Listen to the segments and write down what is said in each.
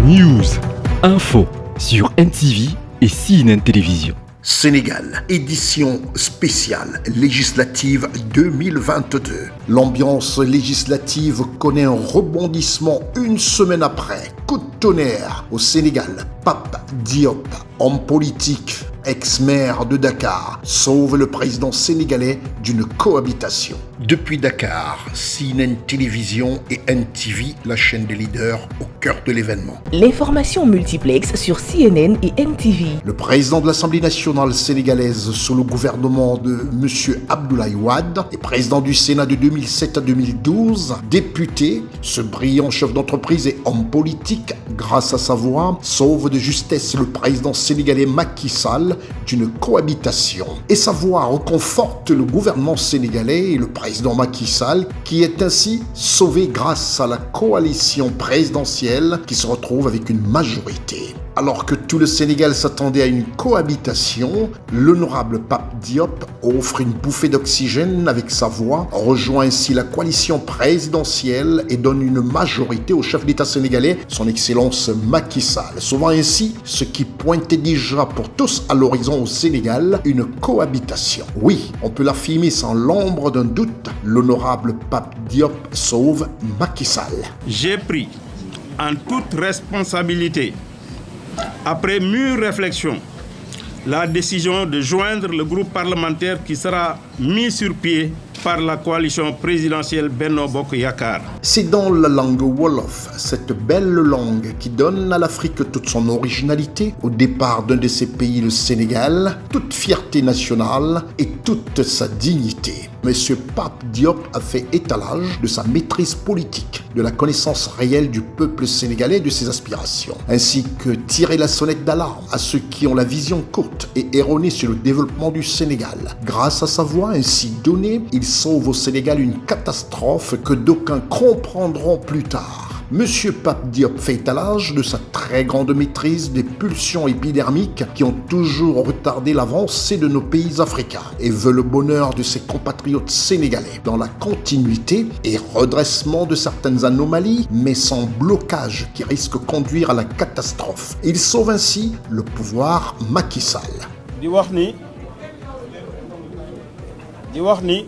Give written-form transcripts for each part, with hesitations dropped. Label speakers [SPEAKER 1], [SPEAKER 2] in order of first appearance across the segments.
[SPEAKER 1] News, info sur NTV et CNN Télévision.
[SPEAKER 2] Sénégal, édition spéciale législative 2022. L'ambiance législative connaît un rebondissement une semaine après. Coup de tonnerre au Sénégal. Pape Diop, homme politique, ex-maire de Dakar, sauve le président sénégalais d'une cohabitation. Depuis Dakar, CNN Télévision et NTV, la chaîne des leaders au cœur de l'événement.
[SPEAKER 3] L'information multiplex sur CNN et NTV.
[SPEAKER 2] Le président de l'Assemblée nationale sénégalaise sous le gouvernement de M. Abdoulaye Wade et président du Sénat de 2007 à 2012, député, ce brillant chef d'entreprise et homme politique, grâce à sa voix, sauve de justesse le président sénégalais Macky Sall d'une cohabitation. Et sa voix reconforte le gouvernement sénégalais et le président Macky Sall, qui est ainsi sauvé grâce à la coalition présidentielle qui se retrouve avec une majorité. Alors que tout le Sénégal s'attendait à une cohabitation, l'honorable Pape Diop offre une bouffée d'oxygène avec sa voix, rejoint ainsi la coalition présidentielle et donne une majorité au chef d'État sénégalais, son Excellence Macky Sall, sauvant ainsi ce qui pointait déjà pour tous à l'horizon au Sénégal, une cohabitation. Oui, on peut l'affirmer sans l'ombre d'un doute, l'honorable Pape Diop sauve Macky Sall.
[SPEAKER 4] J'ai pris en toute responsabilité, après mûre réflexion, la décision de joindre le groupe parlementaire qui sera mis sur pied par la coalition présidentielle Benno Bokk Yakaar.
[SPEAKER 2] C'est dans la langue Wolof, cette belle langue qui donne à l'Afrique toute son originalité, au départ d'un de ses pays, le Sénégal, toute fierté nationale et toute sa dignité. Monsieur Pape Diop a fait étalage de sa maîtrise politique, de la connaissance réelle du peuple sénégalais et de ses aspirations, ainsi que tirer la sonnette d'alarme à ceux qui ont la vision courte et erronée sur le développement du Sénégal. Grâce à sa voix ainsi donnée, il sauve au Sénégal une catastrophe que d'aucuns comprendront plus tard. Monsieur Pape Diop fait étalage de sa très grande maîtrise des pulsions épidermiques qui ont toujours retardé l'avancée de nos pays africains et veut le bonheur de ses compatriotes sénégalais dans la continuité et redressement de certaines anomalies, mais sans blocage qui risque de conduire à la catastrophe. Il sauve ainsi le pouvoir Macky Sall.
[SPEAKER 4] di wax ni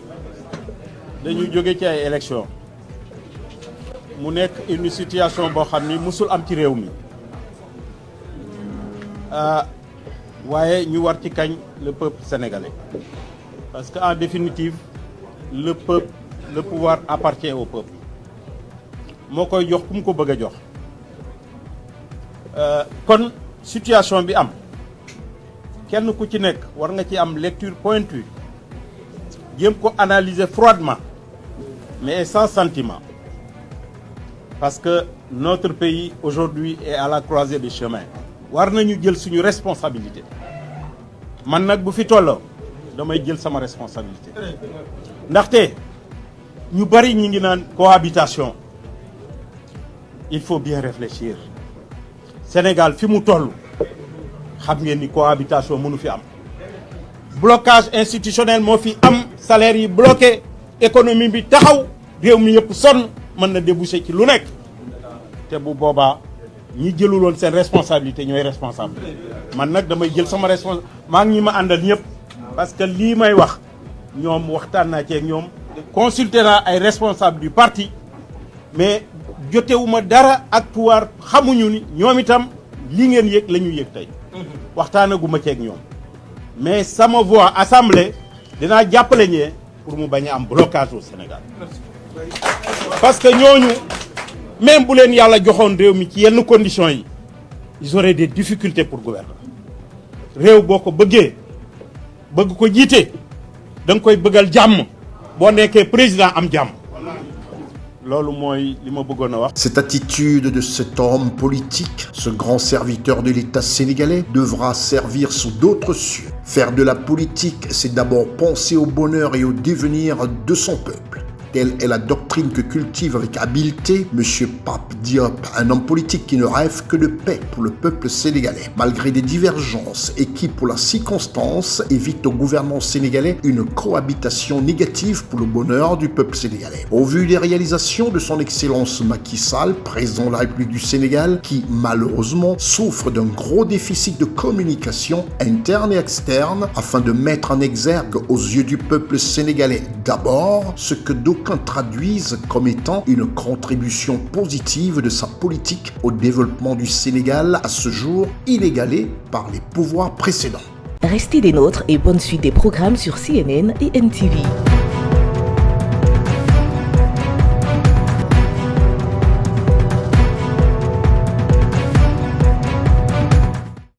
[SPEAKER 4] dañu jóge ci ay élections mu nekk une situation boo xam ni musul am ci réew mi waaye ñu war ci kañ le peuple sénégalais parce que en définitive le pouvoir appartient au peuple moo koy jox ku mu ko bëgg a jox kon situation bi am kenn ku ci nekk war nga ci am lecture pointue jéem ko analyser froidement mais sans sentiment parce que notre pays aujourd'hui est à la croisée des chemins war nañu jël suñu responsabilité man nag bu fi tolloo damay jël sama responsabilité ndaxte ñu bari ñi ngi naan cohabitation il faut bien réfléchir Sénégal fi mu toll xam ngeen ni cohabitation mënu fi am blocage institutionnel moo fi am salaire yi bloqué économie bi taxaw réew mi yëpp sonn mën na déboucher ci lu nekk te bu boobaa ñi jëluloon seen responsabilité ñooy responsable man nag damay jël sama responsabilité maa ngi ñi ma àndal ñëpp parce que lii may wax ñoom waxtaan naa ci ak ñoom consulter naa ay responsable du parti mais jotewuma dara ak pouvoir xamuñu ni ñoom itam lii ngeen yëg la ñu yëg tey waxtaanaguma ci ak ñoom mais sama voix assemblée dinaa jàppale ñee pour mu bañ a am blocage au Sénégal parce que ñooñu même bu leen yàlla joxoon réew mi ci yenn conditions yi ils auraient des difficultés pour gouverner réew boo ko bëggee bëgg ko jiite da nga koy bëggal jàmm boo nekkee président am jàmm loolu mooy li ma bëggoon a wax.
[SPEAKER 2] Cette attitude de cet homme politique, ce grand serviteur de l'État sénégalais, devra servir sous d'autres cieux. Faire de la politique, c'est d'abord penser au bonheur et au devenir de son peuple. Telle est la doctrine que cultive avec habileté M. Pape Diop, un homme politique qui ne rêve que de paix pour le peuple sénégalais. Malgré des divergences et qui, pour la circonstance, évite au gouvernement sénégalais une cohabitation négative pour le bonheur du peuple sénégalais. Au vu des réalisations de son Excellence Macky Sall, président de la République du Sénégal, qui malheureusement souffre d'un gros déficit de communication interne et externe, afin de mettre en exergue aux yeux du peuple sénégalais d'abord ce que d'aucuns traduisent comme étant une contribution positive de sa politique au développement du Sénégal à ce jour inégalé par les pouvoirs précédents.
[SPEAKER 3] Restez des nôtres et bonne suite des programmes sur CNN et NTV.